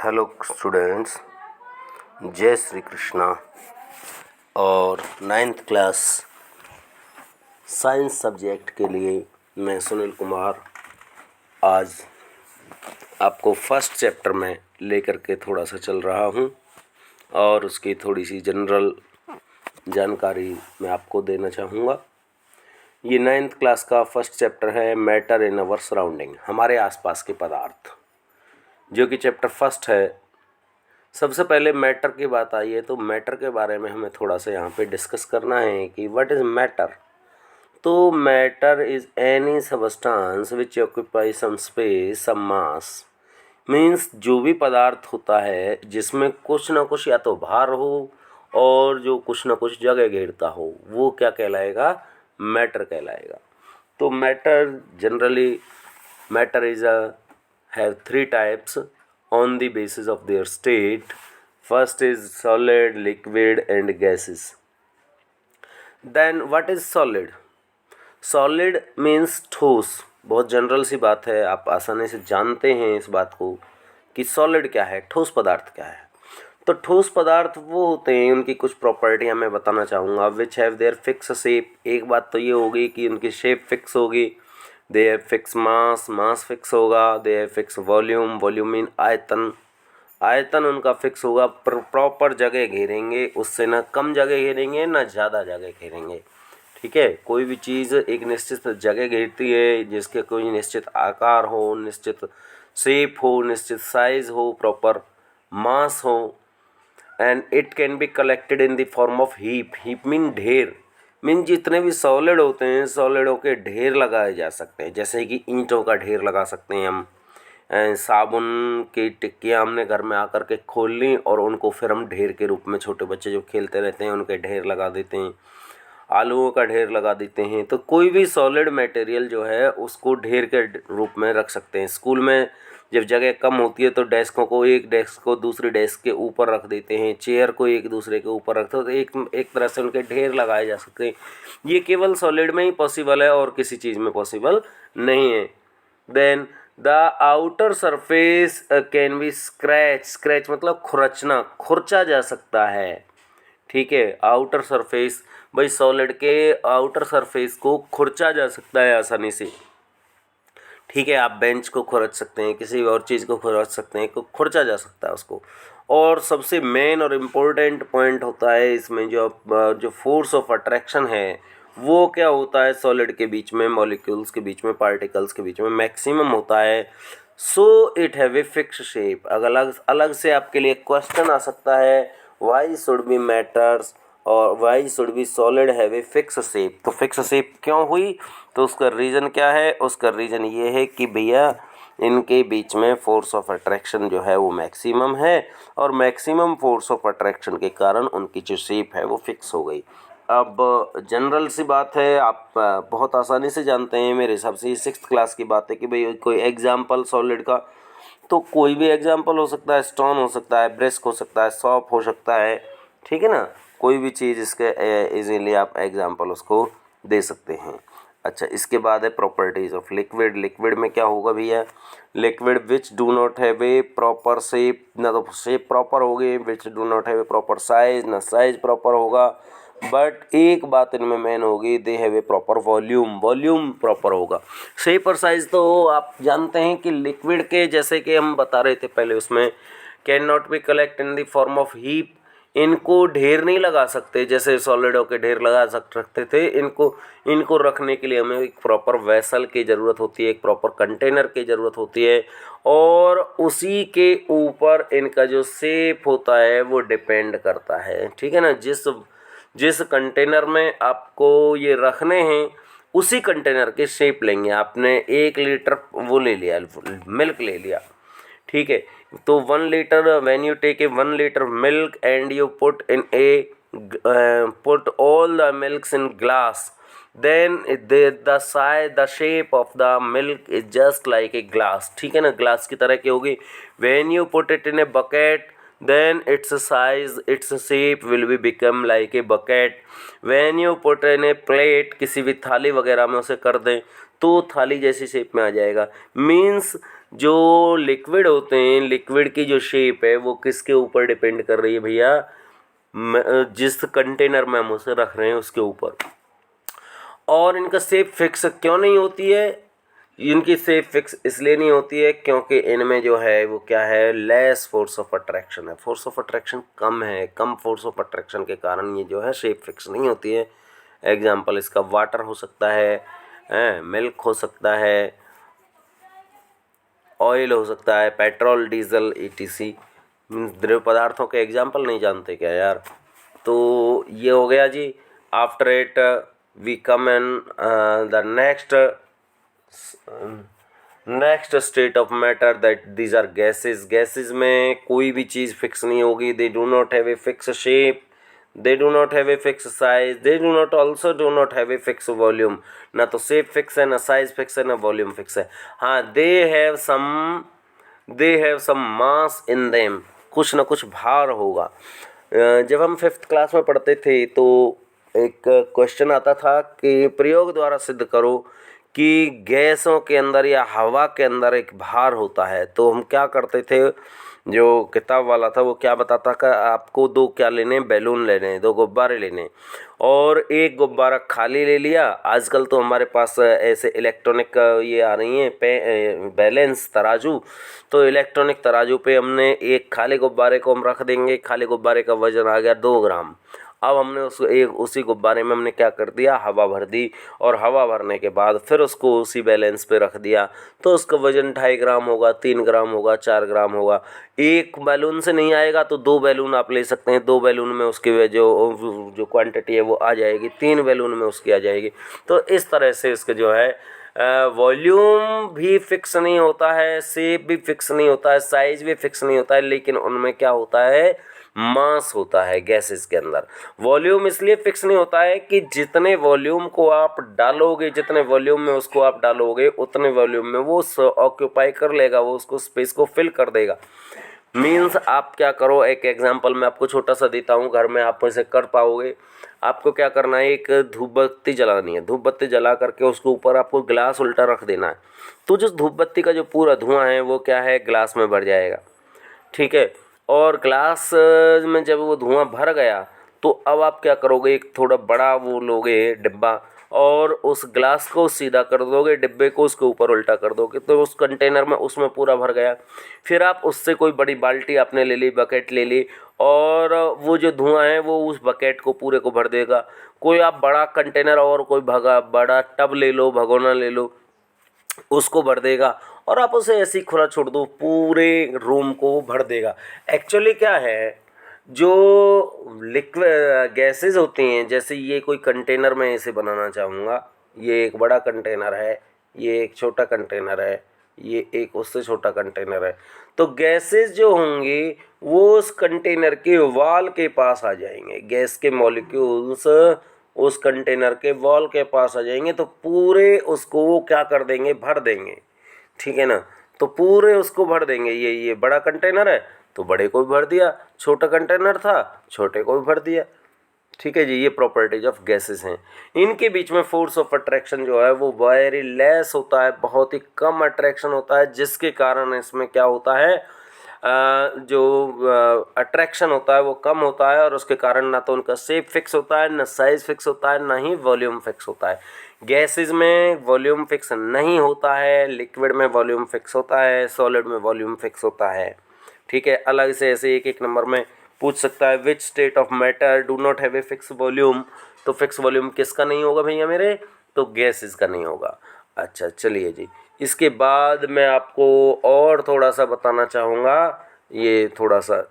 Hello students, जय श्री कृष्णा। और 9th class science subject के लिए मैं सुनील कुमार आज आपको फर्स्ट चैप्टर में लेकर के थोड़ा सा चल रहा हूं और उसकी थोड़ी सी जनरल जानकारी मैं आपको देना चाहूँगा। ये 9th क्लास का फर्स्ट चैप्टर है मैटर इन अवर सराउंडिंग, हमारे आसपास के पदार्थ, जो कि चैप्टर फर्स्ट है। सबसे पहले मैटर की बात आई है तो मैटर के बारे में हमें थोड़ा सा यहाँ पे डिस्कस करना है कि व्हाट इज़ मैटर। तो matter is any substance which occupy some space some mass, means जो भी पदार्थ होता है जिसमें कुछ ना कुछ या तो भार हो और जो कुछ ना कुछ जगह घेरता हो, वो क्या कहलाएगा? मैटर कहलाएगा। तो matter generally matter is have three types on the basis of their state. First is solid, liquid and gases. Then what is solid? Solid means ठोस। बहुत जनरल सी बात है, आप आसानी से जानते हैं इस बात को कि सॉलिड क्या है, ठोस पदार्थ क्या है। तो ठोस पदार्थ वो होते हैं, उनकी कुछ प्रॉपर्टियाँ मैं बताना चाहूँगा। Which have their fix shape, एक बात तो ये होगी कि उनकी शेप फिक्स होगी। They have fix mass, mass fix होगा। They have fix volume, volume mean आयतन, आयतन उनका फिक्स होगा। प्रॉपर जगह घेरेंगे, उससे ना कम जगह घेरेंगे ना ज़्यादा जगह घेरेंगे। ठीक है, कोई भी चीज़ एक निश्चित जगह घेरती है जिसके कोई निश्चित आकार हो, निश्चित शेप हो, निश्चित साइज हो, प्रॉपर मास हो। And it can be collected in the form of heap. Heap mean ढेर, मीन जितने भी सॉलिड होते हैं सॉलिडों के ढेर लगाए जा सकते हैं। जैसे कि ईंटों का ढेर लगा सकते हैं हम, साबुन की टिक्कियाँ हमने घर में आकर के खोल ली और उनको फिर हम ढेर के रूप में, छोटे बच्चे जो खेलते रहते हैं उनके ढेर लगा देते हैं, आलूओं का ढेर लगा देते हैं। तो कोई भी सॉलिड मटेरियल जो है उसको ढेर के रूप में रख सकते हैं। स्कूल में जब जगह कम होती है तो डेस्कों को, एक डेस्क को दूसरी डेस्क के ऊपर रख देते हैं, चेयर को एक दूसरे के ऊपर रखते हैं, तो एक तरह से उनके ढेर लगाए जा सकते हैं। ये केवल सॉलिड में ही पॉसिबल है और किसी चीज़ में पॉसिबल नहीं है। Then the outer surface can be scratch, scratch मतलब खुरचना, खुरचा जा सकता है। ठीक है, आउटर सरफेस, भाई सॉलिड के आउटर सरफेस को खुरचा जा सकता है आसानी से। ठीक है, आप बेंच को खुरच सकते हैं, किसी और चीज़ को खुरच सकते हैं, खुरचा जा सकता है उसको। और सबसे मेन और इम्पोर्टेंट पॉइंट होता है इसमें जो फोर्स ऑफ अट्रैक्शन है वो क्या होता है सॉलिड के बीच में, मॉलिक्यूल्स के बीच में, पार्टिकल्स के बीच में मैक्सिमम होता है। So it have a fix shape. अलग अलग से आपके लिए क्वेश्चन आ सकता है, वाई शुड बी मैटर्स और why should be solid have a fix shape. तो फिक्स शेप क्यों हुई? तो उसका रीज़न क्या है? उसका रीज़न ये है कि भैया इनके बीच में फोर्स ऑफ अट्रैक्शन जो है वो मैक्सिमम है और मैक्सिमम फोर्स ऑफ अट्रैक्शन के कारण उनकी जो शेप है वो फिक्स हो गई। अब जनरल सी बात है, आप बहुत आसानी से जानते हैं, मेरे हिसाब से ये 6th क्लास की बात है कि भाई कोई एग्जाम्पल सॉलिड का, तो कोई भी एग्जाम्पल हो सकता है, स्टोन हो सकता है, ब्रिस्क हो सकता है, सॉप हो सकता है। ठीक है ना, कोई भी चीज़ इसके इजीली आप एग्जाम्पल उसको दे सकते हैं। अच्छा, इसके बाद है प्रॉपर्टीज़ ऑफ लिक्विड। लिक्विड में क्या होगा भैया? Liquid which do not have A proper shape, ना तो शेप प्रॉपर होगी, which do not have A proper size, ना साइज प्रॉपर होगा। बट एक बात इनमें मेन होगी, they have a proper volume, volume proper होगा। शेप और साइज तो आप जानते हैं कि लिक्विड के, जैसे कि हम बता रहे थे पहले, उसमें can not be collect in the form of heap. इनको ढेर नहीं लगा सकते जैसे सॉलिडों के ढेर लगा सकते थे। इनको रखने के लिए हमें एक प्रॉपर वेसल की ज़रूरत होती है, एक प्रॉपर कंटेनर की ज़रूरत होती है और उसी के ऊपर इनका जो शेप होता है वो डिपेंड करता है। ठीक है ना, जिस कंटेनर में आपको ये रखने हैं उसी कंटेनर के शेप लेंगे। आपने 1 लीटर वो ले लिया, मिल्क ले लिया, ठीक है, तो 1 litre, when you take a 1 litre milk and you put in a put all the milks in glass, then the shape of the milk is just like a glass। ठीक है ना, ग्लास की तरह की होगी। when you put it in a bucket then its size, its shape will be become like a bucket। when you put in a plate, किसी भी थाली वगैरह में उसे कर दें तो थाली जैसी शेप में आ जाएगा। मीन्स जो लिक्विड होते हैं, लिक्विड की जो शेप है वो किसके ऊपर डिपेंड कर रही है भैया, जिस कंटेनर में हम उसे रख रहे हैं उसके ऊपर। और इनका शेप फिक्स क्यों नहीं होती है, इनकी शेप फिक्स इसलिए नहीं होती है क्योंकि इनमें जो है वो क्या है, लेस फोर्स ऑफ अट्रैक्शन है, फोर्स ऑफ अट्रैक्शन कम है, कम फोर्स ऑफ अट्रैक्शन के कारण ये जो है शेप फिक्स नहीं होती है। एग्जाम्पल इसका वाटर हो सकता है, मिल्क हो सकता है, ऑयल हो सकता है, पेट्रोल, डीजल, ईटीसी। द्रव पदार्थों के एग्जाम्पल नहीं जानते क्या यार। तो ये हो गया जी। After it we come in the next state of matter that these are gases. Gases में कोई भी चीज़ फिक्स नहीं होगी। They do not have a fix shape, they do not have a fixed size, they do not have a fixed volume। ना तो shape fix है, ना साइज फिक्स है, ना वॉल्यूम फिक्स है। हाँ, they have some mass in them, कुछ ना कुछ भार होगा। जब हम 5th क्लास में पढ़ते थे तो एक क्वेश्चन आता था कि प्रयोग द्वारा सिद्ध करो कि गैसों के अंदर या हवा के अंदर एक भार होता है। तो हम क्या करते थे, जो किताब वाला था वो क्या बताता कि आपको 2 क्या लेने, बैलून लेने, 2 गुब्बारे लेने, और एक गुब्बारा खाली ले लिया। आजकल तो हमारे पास ऐसे इलेक्ट्रॉनिक ये आ रही हैं बैलेंस तराजू, तो इलेक्ट्रॉनिक तराजू पे हमने एक खाली गुब्बारे को हम रख देंगे, खाली गुब्बारे का वजन आ गया 2 ग्राम। अब हमने उसी गुब्बारे में हमने क्या कर दिया, हवा भर दी, और हवा भरने के बाद फिर उसको उसी बैलेंस पे रख दिया, तो उसका वजन 2.5 ग्राम होगा, 3 ग्राम होगा, 4 ग्राम होगा। एक बैलून से नहीं आएगा तो 2 बैलून आप ले सकते हैं, 2 बैलून में उसकी जो क्वांटिटी है वो आ जाएगी, 3 बैलून में उसकी आ जाएगी। तो इस तरह से इसके जो है वॉल्यूम भी फिक्स नहीं होता है, शेप भी फिक्स नहीं होता है, साइज भी फिक्स नहीं होता है, लेकिन उनमें क्या होता है, मास होता है गैसेस के अंदर। वॉल्यूम इसलिए फिक्स नहीं होता है कि जितने वॉल्यूम को आप डालोगे, जितने वॉल्यूम में उसको आप डालोगे, उतने वॉल्यूम में वो ऑक्यूपाई कर लेगा, वो उसको स्पेस को फिल कर देगा। मीन्स आप क्या करो, एक एग्जांपल मैं आपको छोटा सा देता हूँ, घर में आप इसे कर पाओगे। आपको क्या करना है, एक धूप बत्ती जलानी है, धूप बत्ती जला करके उसके ऊपर आपको ग्लास उल्टा रख देना है, तो जो धूप बत्ती का जो पूरा धुआं है वो क्या है, ग्लास में भर जाएगा, ठीक है। और ग्लास में जब वो धुआं भर गया तो अब आप क्या करोगे, एक थोड़ा बड़ा वो लोगे डिब्बा, और उस ग्लास को सीधा कर दोगे, डिब्बे को उसके ऊपर उल्टा कर दोगे, तो उस कंटेनर में उसमें पूरा भर गया। फिर आप उससे कोई बड़ी बाल्टी आपने ले ली, बकेट ले ली, और वो जो धुआं है वो उस बकेट को पूरे को भर देगा। कोई आप बड़ा कंटेनर और कोई बड़ा टब ले लो, भगोना ले लो, उसको भर देगा, और आप उसे ऐसे ही खुला छोड़ दो, पूरे रूम को भर देगा। एक्चुअली क्या है, जो लिक्विड गैसेस होती हैं, जैसे ये कोई कंटेनर मैं इसे बनाना चाहूँगा, ये एक बड़ा कंटेनर है, ये एक छोटा कंटेनर है, ये एक उससे छोटा कंटेनर है, तो गैसेस जो होंगी वो उस कंटेनर के वॉल के पास आ जाएंगे, गैस के मॉलिक्यूल्स उस कंटेनर के वॉल के पास आ जाएंगे, तो पूरे उसको वो क्या कर देंगे, भर देंगे, ठीक है ना। तो पूरे उसको भर देंगे। ये बड़ा कंटेनर है तो बड़े को भी भर दिया, छोटा कंटेनर था छोटे को भी भर दिया, ठीक है जी। ये प्रॉपर्टीज ऑफ गैसेस हैं। इनके बीच में फोर्स ऑफ अट्रैक्शन जो है वो वेरी लेस होता है, बहुत ही कम अट्रैक्शन होता है, जिसके कारण इसमें क्या होता है, जो अट्रैक्शन होता है वो कम होता है, और उसके कारण ना तो उनका शेप फिक्स होता है, ना साइज फिक्स होता है, ना ही वॉल्यूम फिक्स होता है। गैसेस में वॉल्यूम फिक्स नहीं होता है, लिक्विड में वॉल्यूम फिक्स होता है, सॉलिड में वॉल्यूम फिक्स होता है, ठीक है। अलग से ऐसे एक एक नंबर में पूछ सकता है, which state of matter do not have a fix volume. तो फिक्स वॉल्यूम किसका नहीं होगा भैया मेरे, तो गैसेस का नहीं होगा। अच्छा चलिए जी, इसके बाद मैं आपको और थोड़ा सा बताना चाहूँगा। ये थोड़ा सा,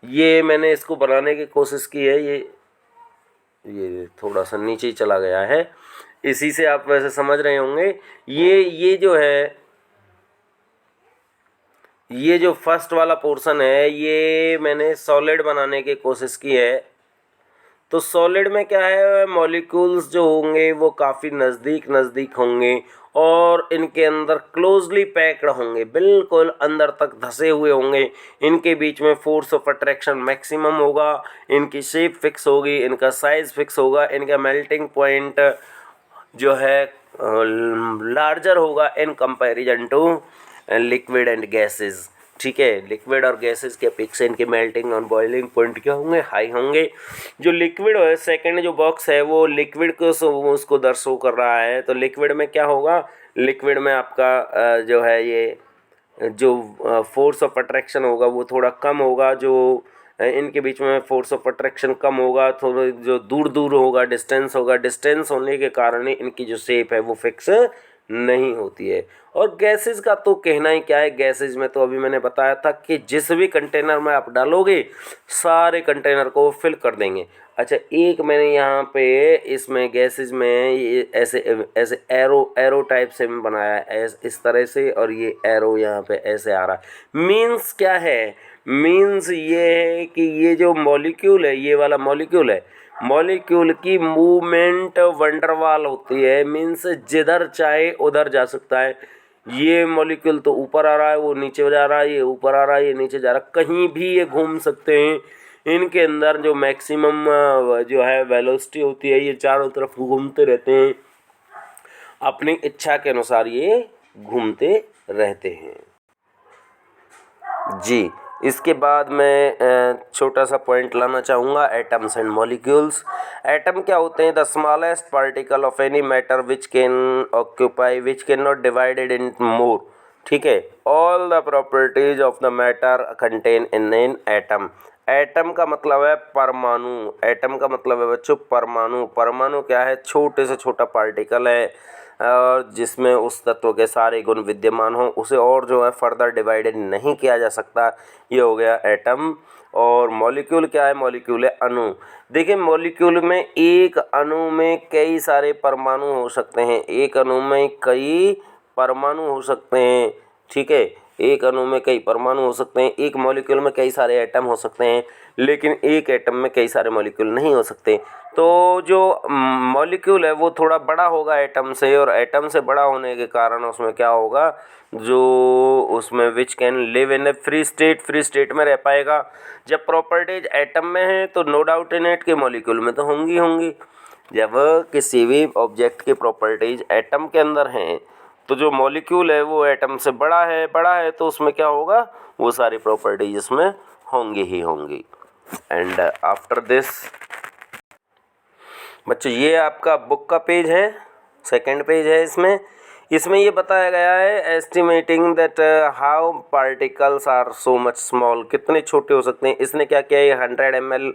ये मैंने इसको बनाने की कोशिश की है, ये थोड़ा सा नीचे ही चला गया है, इसी से आप वैसे समझ रहे होंगे। ये जो है, ये जो फर्स्ट वाला पोर्शन है, ये मैंने सॉलिड बनाने की कोशिश की है। तो सॉलिड में क्या है, मॉलिक्यूल्स जो होंगे वो काफ़ी नज़दीक होंगे, और इनके अंदर क्लोजली पैक्ड होंगे, बिल्कुल अंदर तक धसे हुए होंगे। इनके बीच में फोर्स ऑफ अट्रैक्शन मैक्सिमम होगा, इनकी शेप फिक्स होगी, इनका साइज फिक्स होगा, इनका मेल्टिंग पॉइंट जो है लार्जर होगा in comparison to liquid and gases, ठीक है। लिक्विड और गैसेज के अपेक्षा इनके मेल्टिंग और बॉइलिंग पॉइंट क्या होंगे, हाई होंगे। जो लिक्विड है, सेकंड जो बॉक्स है वो लिक्विड को उसको दर्शो कर रहा है। तो लिक्विड में क्या होगा, लिक्विड में आपका जो है ये जो फोर्स ऑफ अट्रैक्शन होगा वो थोड़ा कम होगा, जो इनके बीच में फोर्स ऑफ अट्रैक्शन कम होगा, थोड़ा जो दूर दूर होगा, डिस्टेंस होगा, डिस्टेंस होने के कारण इनकी जो शेप है वो फिक्स नहीं होती है। और गैसेज का तो कहना ही क्या है, गैसेज में तो अभी मैंने बताया था कि जिस भी कंटेनर में आप डालोगे सारे कंटेनर को फिल कर देंगे। अच्छा, एक मैंने यहाँ पे इसमें गैसेज में ये ऐसे ऐसे एरो टाइप से मैं बनाया है इस तरह से, और ये एरो यहाँ पे ऐसे आ रहा है। मीन्स क्या है, मीन्स ये है कि ये जो मॉलिक्यूल है, ये वाला मॉलिक्यूल है, मॉलिक्यूल की मूवमेंट वंडरवाल होती है। मीन्स जिधर चाहे उधर जा सकता है। ये मॉलिक्यूल तो ऊपर आ रहा है, वो नीचे जा रहा है, ये ऊपर आ रहा है, ये नीचे जा रहा है, कहीं भी ये घूम सकते हैं। इनके अंदर जो मैक्सिमम जो है वेलोसिटी होती है, ये चारों तरफ घूमते रहते हैं, अपनी इच्छा के अनुसार ये घूमते रहते हैं जी। इसके बाद मैं छोटा सा पॉइंट लाना चाहूँगा, एटम्स एंड मॉलिक्यूल्स। एटम क्या होते हैं, the smallest particle of any matter which can occupy which can not divided in more, ठीक है। All the properties of the matter contain in an atom. Atom का मतलब है परमाणु, एटम का मतलब है बच्चों परमाणु। परमाणु क्या है, छोटे से छोटा पार्टिकल है और जिसमें उस तत्व के सारे गुण विद्यमान हों, उसे और जो है फर्दर डिवाइडेड नहीं किया जा सकता, ये हो गया एटम। और मॉलिक्यूल क्या है, मॉलिक्यूल है अणु। देखिए मॉलिक्यूल में एक अणु में कई सारे परमाणु हो सकते हैं, एक अणु में कई परमाणु हो सकते हैं, ठीक है। एक अणु में कई परमाणु हो सकते हैं, एक मॉलिक्यूल में कई सारे एटम हो सकते हैं, लेकिन एक एटम में कई सारे मॉलिक्यूल नहीं हो सकते। तो जो मॉलिक्यूल है वो थोड़ा बड़ा होगा एटम से, और एटम से बड़ा होने के कारण उसमें क्या होगा, जो उसमें which can live in A free state, free state में रह पाएगा। जब प्रॉपर्टीज एटम में है तो नो डाउट इन इट के मॉलिक्यूल में तो होंगी होंगी। जब किसी भी ऑब्जेक्ट की प्रॉपर्टीज एटम के अंदर हैं तो जो मॉलिक्यूल है वो एटम से बड़ा है तो उसमें क्या होगा, वो सारी प्रॉपर्टीज इसमें होंगी ही होंगी। एंड आफ्टर दिस बच्चों ये आपका बुक का पेज है, सेकंड पेज है। इसमें ये बताया गया है estimating that how particles are so much small, कितने छोटे हो सकते हैं। इसने क्या किया है, 100 ml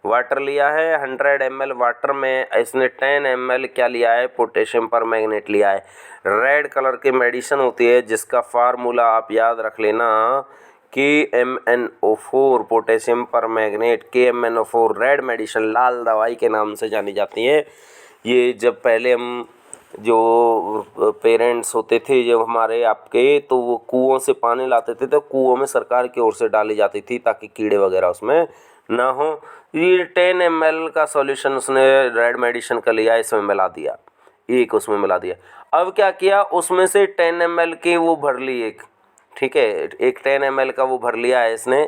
वाटर लिया है, 100 ml वाटर में इसने 10 ml क्या लिया है, पोटेशियम परमैंगनेट लिया है। रेड कलर की मेडिसिन होती है जिसका फार्मूला आप याद रख लेना, KMnO4 potassium permanganate, KMnO4 red medicine, लाल दवाई के नाम से जानी जाती है। ये जब पहले हम जो पेरेंट्स होते थे जब हमारे आपके, तो वो कुओं से पानी लाते थे तो कुओं में सरकार की ओर से डाली जाती थी ताकि कीड़े वगैरह उसमें ना हो। ये 10 ml का सॉल्यूशन उसने रेड मेडिसिन का लिया, इसमें मिला दिया, एक उसमें मिला दिया। अब क्या किया, उसमें से 10 ml की वो भर ली एक, ठीक है, एक 10 ml का वो भर लिया है इसने,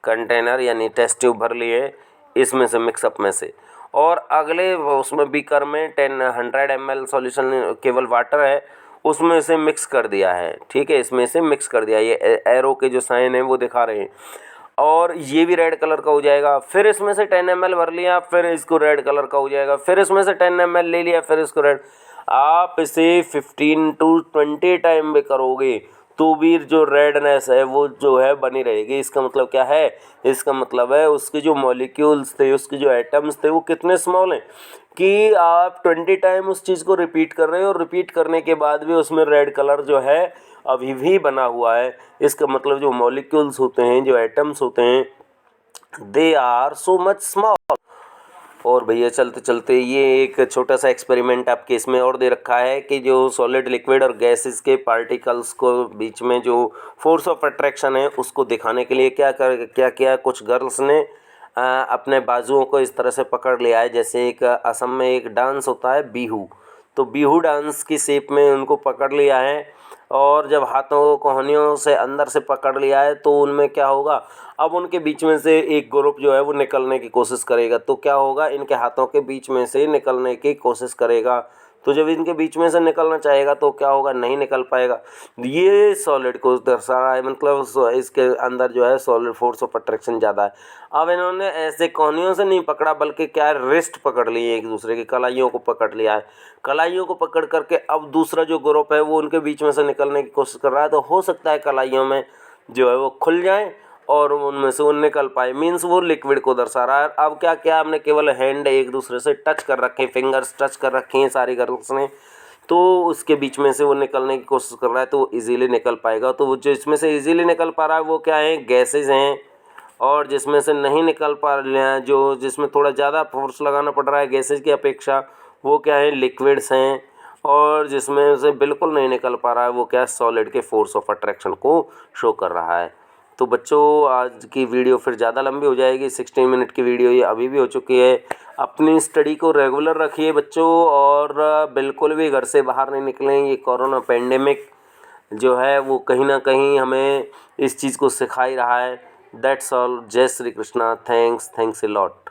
कंटेनर यानी टेस्ट ट्यूब भर लिए इसमें से, मिक्सअप में से। और अगले उसमें बीकर में 100 ml सॉल्यूशन केवल वाटर है, उसमें से मिक्स कर दिया है, ठीक है, इसमें से मिक्स कर दिया। ये एरो के जो साइन है वो दिखा रहे हैं, और ये भी रेड कलर का हो जाएगा। फिर इसमें से 10 ml भर लिया, फिर इसको रेड कलर का हो जाएगा। फिर इसमें से 10 ml ले लिया, फिर इसको रेड। आप इसे 15 to 20 टाइम भी करोगे तो भी जो रेडनेस है वो जो है बनी रहेगी। इसका मतलब क्या है, इसका मतलब है उसके जो मॉलिक्यूल्स थे, उसके जो एटम्स थे वो कितने स्मॉल हैं कि आप 20 टाइम उस चीज़ को रिपीट कर रहे हो, और रिपीट करने के बाद भी उसमें रेड कलर जो है अभी भी बना हुआ है। इसका मतलब जो मॉलिक्यूल्स होते हैं, जो एटम्स होते हैं, they are so much small. और भैया चलते चलते ये एक छोटा सा एक्सपेरिमेंट आपके इसमें और दे रखा है कि जो सॉलिड, लिक्विड और गैसेस के पार्टिकल्स को बीच में जो फोर्स ऑफ अट्रैक्शन है उसको दिखाने के लिए क्या किया, कुछ गर्ल्स ने अपने बाजुओं को इस तरह से पकड़ लिया है, जैसे एक असम में एक डांस होता है बिहू, तो बिहू डांस की शेप में उनको पकड़ लिया है। और जब हाथों कोहनियों से अंदर से पकड़ लिया है तो उनमें क्या होगा, अब उनके बीच में से एक ग्रुप जो है वो निकलने की कोशिश करेगा। तो क्या होगा, इनके हाथों के बीच में से निकलने की कोशिश करेगा। तो जब इनके बीच में से निकलना चाहेगा तो क्या होगा, नहीं निकल पाएगा। ये सॉलिड को दर्शा रहा है, मतलब इसके अंदर जो है सॉलिड फोर्स ऑफ अट्रैक्शन ज़्यादा है। अब इन्होंने ऐसे कोहनियों से नहीं पकड़ा, बल्कि क्या है, रिस्ट पकड़ ली है, एक दूसरे की कलाइयों को पकड़ लिया है। कलाइयों को पकड़ करके अब दूसरा जो ग्रुप है वो उनके बीच में से निकलने की कोशिश कर रहा है। तो हो सकता है कलाइयों में जो है वो खुल जाए और उनमें से वो निकल पाए, मीन्स वो लिक्विड को दर्शा रहा है। अब क्या क्या हमने केवल हैंड एक दूसरे से टच कर रखे हैं, फिंगर्स टच कर रखे हैं सारी गर्ल्स ने, तो उसके बीच में से वो निकलने की कोशिश कर रहा है, तो वो इजीली निकल पाएगा। तो वो जो इसमें से इजीली निकल पा रहा है वो क्या है, गैसेज हैं। और जिसमें से नहीं निकल पा रहे हैं, जो जिसमें थोड़ा ज़्यादा फोर्स लगाना पड़ रहा है गैसेज की अपेक्षा, वो क्या है, लिक्विड्स हैं। और जिसमें से बिल्कुल नहीं निकल पा रहा है वो क्या है, सॉलिड के फोर्स ऑफ अट्रैक्शन को शो कर रहा है। तो बच्चों आज की वीडियो फिर ज़्यादा लंबी हो जाएगी, 16 मिनट की वीडियो ये अभी भी हो चुकी है। अपनी स्टडी को रेगुलर रखिए बच्चों, और बिल्कुल भी घर से बाहर नहीं निकलें। ये कोरोना पेंडेमिक जो है वो कहीं ना कहीं हमें इस चीज़ को सिखा ही रहा है। That's all. जय Shri Krishna. Thanks a lot.